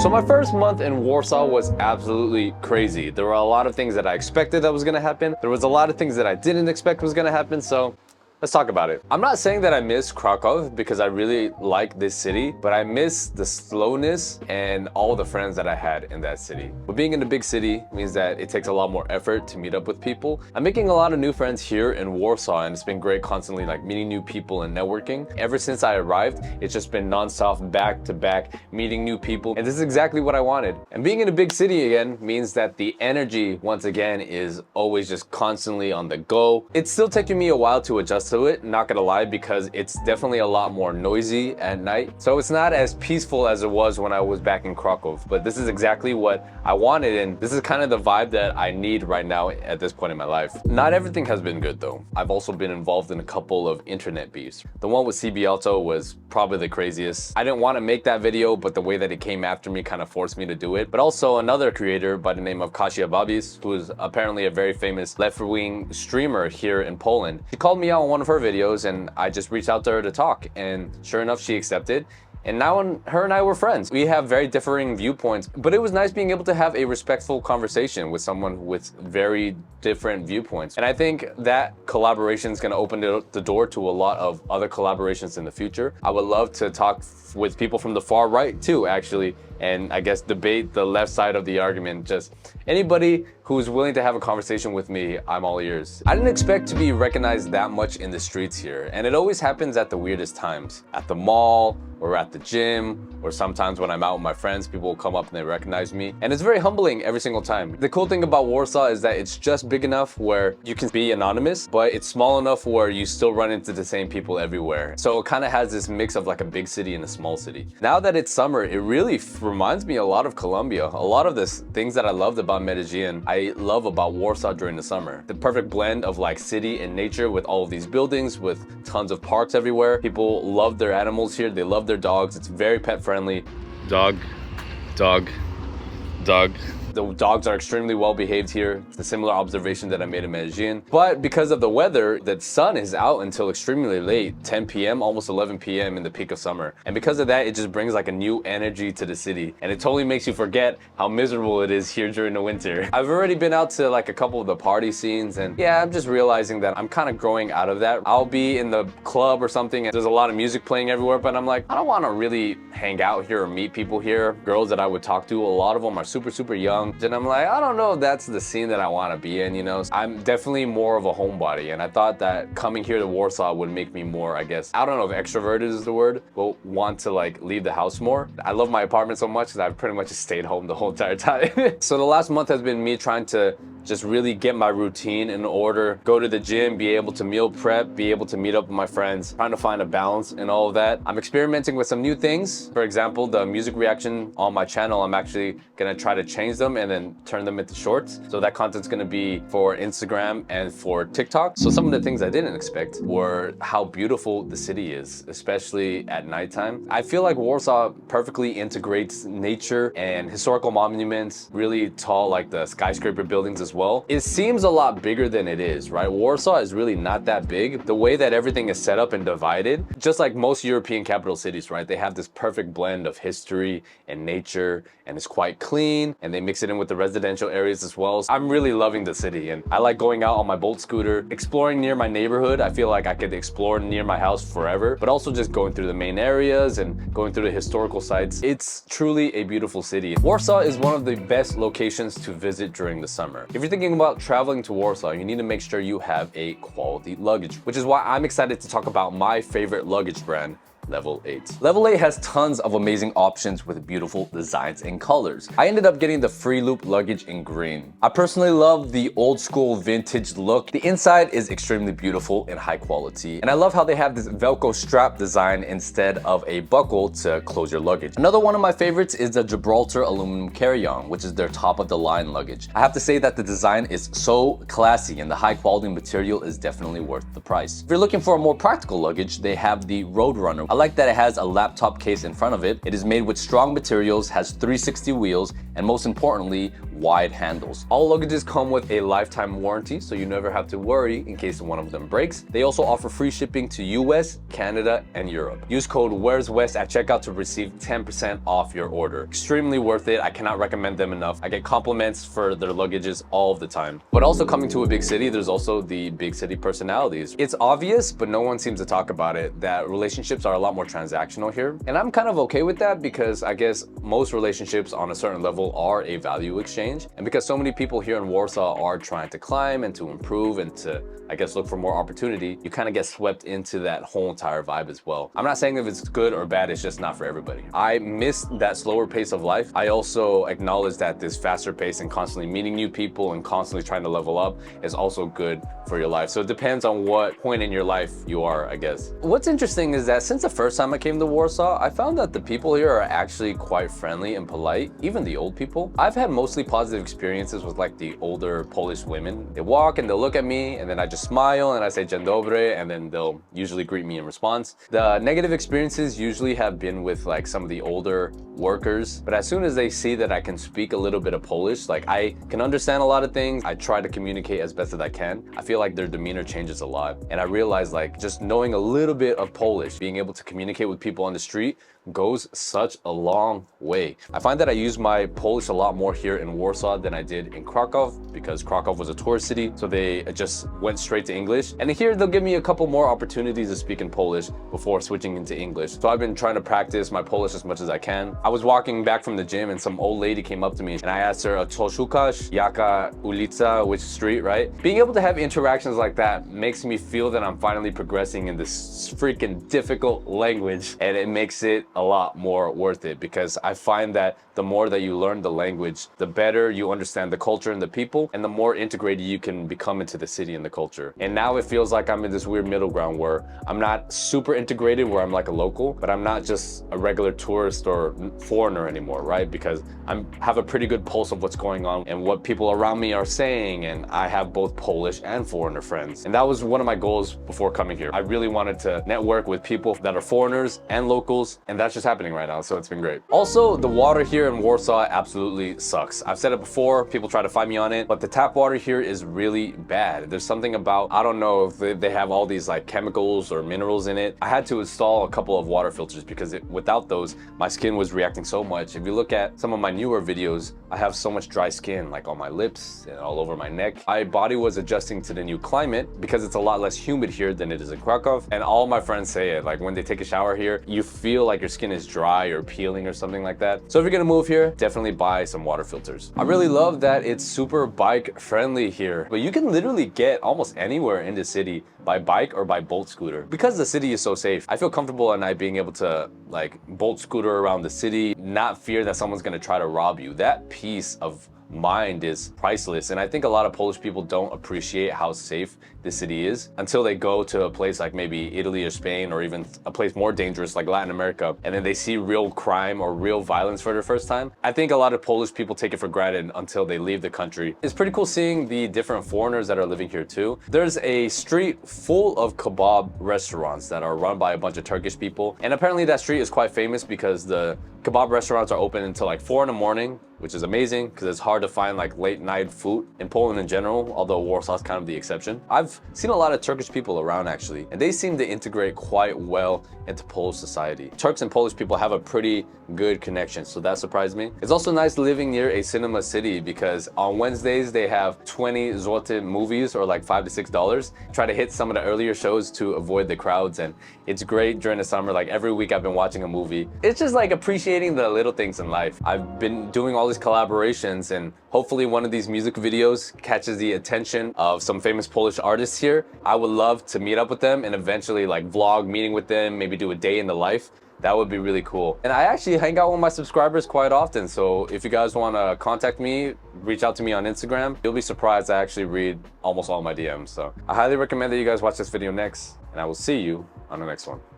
So my first month in Warsaw was absolutely crazy. There were a lot of things that I expected that was gonna happen. There was a lot of things that I didn't expect was gonna happen, so let's talk about it. I'm not saying that I miss Krakow because I really like this city, but I miss the slowness and all the friends that I had in that city. But being in a big city means that it takes a lot more effort to meet up with people. I'm making a lot of new friends here in Warsaw, and it's been great constantly like meeting new people and networking. Ever since I arrived, it's just been nonstop back to back meeting new people, and this is exactly what I wanted. And being in a big city again means that the energy once again is always just constantly on the go. It's still taking me a while to adjust to it, not gonna lie, because it's definitely a lot more noisy at night. So it's not as peaceful as it was when I was back in Krakow, but this is exactly what I wanted, and this is kind of the vibe that I need right now at this point in my life. Not everything has been good though. I've also been involved in a couple of internet beefs. The one with CB Alto was probably the craziest. I didn't want to make that video, but the way that it came after me kind of forced me to do it. But also another creator by the name of Kasia Babis, who is apparently a very famous left-wing streamer here in Poland. She called me out on one of her videos, and I just reached out to her to talk, and sure enough, she accepted. And now her and I were friends. We have very differing viewpoints, but it was nice being able to have a respectful conversation with someone with very different viewpoints. And I think that collaboration is gonna open the door to a lot of other collaborations in the future. I would love to talk with people from the far right too, actually, and I guess debate the left side of the argument. Just anybody who's willing to have a conversation with me, I'm all ears. I didn't expect to be recognized that much in the streets here, and it always happens at the weirdest times. At the mall, or at the gym, or sometimes when I'm out with my friends, people will come up and they recognize me. And it's very humbling every single time. The cool thing about Warsaw is that it's just big enough where you can be anonymous, but it's small enough where you still run into the same people everywhere. So it kind of has this mix of like a big city and a small city. Now that it's summer, it really reminds me a lot of Colombia. A lot of the things that I loved about Medellin, I love about Warsaw during the summer. The perfect blend of like city and nature with all of these buildings, with tons of parks everywhere. People love their animals here. They love their dogs. It's very pet friendly. Dog. The dogs are extremely well behaved here. It's a similar observation that I made in Medellin. But because of the weather, the sun is out until extremely late, 10 p.m., almost 11 p.m. in the peak of summer. And because of that, it just brings like a new energy to the city. And it totally makes you forget how miserable it is here during the winter. I've already been out to like a couple of the party scenes, and yeah, I'm just realizing that I'm kind of growing out of that. I'll be in the club or something and there's a lot of music playing everywhere, but I'm like, I don't want to really hang out here or meet people here. Girls that I would talk to, a lot of them are super young. And I'm like, I don't know if that's the scene that I want to be in, you know? I'm definitely more of a homebody, and I thought that coming here to Warsaw would make me more, I guess, I don't know if extroverted is the word, but want to like leave the house more. I love my apartment so much that I've pretty much just stayed home the whole entire time. So the last month has been me trying to just really get my routine in order, go to the gym, be able to meal prep, be able to meet up with my friends, trying to find a balance in all of that. I'm experimenting with some new things. For example, the music reaction on my channel, I'm actually gonna try to change them and then turn them into shorts. So that content's gonna be for Instagram and for TikTok. So some of the things I didn't expect were how beautiful the city is, especially at nighttime. I feel like Warsaw perfectly integrates nature and historical monuments, really tall, like the skyscraper buildings as well. It seems a lot bigger than it is, right? Warsaw is really not that big. The way that everything is set up and divided, just like most European capital cities, right? They have this perfect blend of history and nature, and it's quite clean, and they mix it in with the residential areas as well. So I'm really loving the city, and I like going out on my Bolt scooter, exploring near my neighborhood. I feel like I could explore near my house forever, but also just going through the main areas and going through the historical sites. It's truly a beautiful city. Warsaw is one of the best locations to visit during the summer. If you're thinking about traveling to Warsaw, you need to make sure you have a quality luggage, which is why I'm excited to talk about my favorite luggage brand, Level 8. Level 8 has tons of amazing options with beautiful designs and colors. I ended up getting the free loop luggage in green. I personally love the old school vintage look. The inside is extremely beautiful and high quality. And I love how they have this Velcro strap design instead of a buckle to close your luggage. Another one of my favorites is the Gibraltar aluminum carry-on, which is their top of the line luggage. I have to say that the design is so classy and the high quality material is definitely worth the price. If you're looking for a more practical luggage, they have the Roadrunner. I like that it has a laptop case in front of it. It is made with strong materials, has 360 wheels, and most importantly, wide handles. All luggages come with a lifetime warranty, so you never have to worry in case one of them breaks. They also offer free shipping to US, Canada, and Europe. Use code whereswes at checkout to receive 10% off your order. Extremely worth it. I cannot recommend them enough. I get compliments for their luggages all the time. But also coming to a big city, there's also the big city personalities. It's obvious, but no one seems to talk about it, that relationships are a lot more transactional here. And I'm kind of okay with that because I guess most relationships on a certain level are a value exchange. And because so many people here in Warsaw are trying to climb and to improve and to, I guess, look for more opportunity, you kind of get swept into that whole entire vibe as well. I'm not saying if it's good or bad, it's just not for everybody. I miss that slower pace of life. I also acknowledge that this faster pace and constantly meeting new people and constantly trying to level up is also good for your life. So it depends on what point in your life you are, I guess. What's interesting is that since the first time I came to Warsaw, I found that the people here are actually quite friendly and polite, even the old people. I've had mostly positive experiences with like the older Polish women. They walk and they'll look at me and then I just smile and I say dzień dobry and then they'll usually greet me in response. The negative experiences usually have been with like some of the older workers, but as soon as they see that I can speak a little bit of Polish, like I can understand a lot of things, I try to communicate as best as I can. I feel like their demeanor changes a lot. And I realize like just knowing a little bit of Polish, being able to communicate with people on the street goes such a long way. I find that I use my Polish a lot more here in Warsaw than I did in Krakow because Krakow was a tourist city, so they just went straight to English. And here they'll give me a couple more opportunities to speak in Polish before switching into English. So I've been trying to practice my Polish as much as I can. I was walking back from the gym and some old lady came up to me and I asked her, "Co szukasz? Jaka ulica?" Which street, right? Being able to have interactions like that makes me feel that I'm finally progressing in this freaking difficult language, and it makes it a lot more worth it because I find that the more that you learn the language, the better you understand the culture and the people, and the more integrated you can become into the city and the culture. And now it feels like I'm in this weird middle ground where I'm not super integrated, where I'm like a local, but I'm not just a regular tourist or foreigner anymore, right? Because I have a pretty good pulse of what's going on and what people around me are saying, and I have both Polish and foreigner friends. And that was one of my goals before coming here. I really wanted to network with people that are foreigners and locals, and that's just happening right now, so it's been great. Also, the water here in Warsaw absolutely sucks. I've said it before, people try to fight me on it, but the tap water here is really bad. There's something about, I don't know if they have all these like chemicals or minerals in it. I had to install a couple of water filters because without those, my skin was reacting so much. If you look at some of my newer videos, I have so much dry skin, like on my lips and all over my neck. My body was adjusting to the new climate because it's a lot less humid here than it is in Krakow. And all my friends say it, like when they take a shower here, you feel like your skin is dry or peeling or something like that. So if you're gonna move here, definitely buy some water filters. I really love that it's super bike friendly here, but you can literally get almost anywhere in the city by bike or by Bolt scooter. Because the city is so safe, I feel comfortable at night being able to like Bolt scooter around the city, not fear that someone's gonna try to rob you. That peace of mind is priceless, and I think a lot of Polish people don't appreciate how safe the city is until they go to a place like maybe Italy or Spain, or even a place more dangerous like Latin America, and then they see real crime or real violence for the first time. I think a lot of Polish people take it for granted until they leave the country. It's pretty cool seeing the different foreigners that are living here too. There's a street full of kebab restaurants that are run by a bunch of Turkish people, and apparently that street is quite famous because the kebab restaurants are open until like 4 in the morning, which is amazing because it's hard to find like late night food in Poland in general, although Warsaw's kind of the exception. I've seen a lot of Turkish people around actually, and they seem to integrate quite well into Polish society. Turks and Polish people have a pretty good connection, so that surprised me. It's also nice living near a cinema city because on Wednesdays they have 20 zloty movies, or like $5 to $6. Try to hit some of the earlier shows to avoid the crowds, and it's great during the summer. Like every week I've been watching a movie. It's just like appreciating the little things in life. I've been doing all these collaborations, and hopefully one of these music videos catches the attention of some famous Polish artists here. I would love to meet up with them and eventually like vlog meeting with them, maybe do a day in the life. That would be really cool. And I actually hang out with my subscribers quite often, so if you guys want to contact me, reach out to me on Instagram. You'll be surprised I actually read almost all my DMs. So I highly recommend that you guys watch this video next, and I will see you on the next one.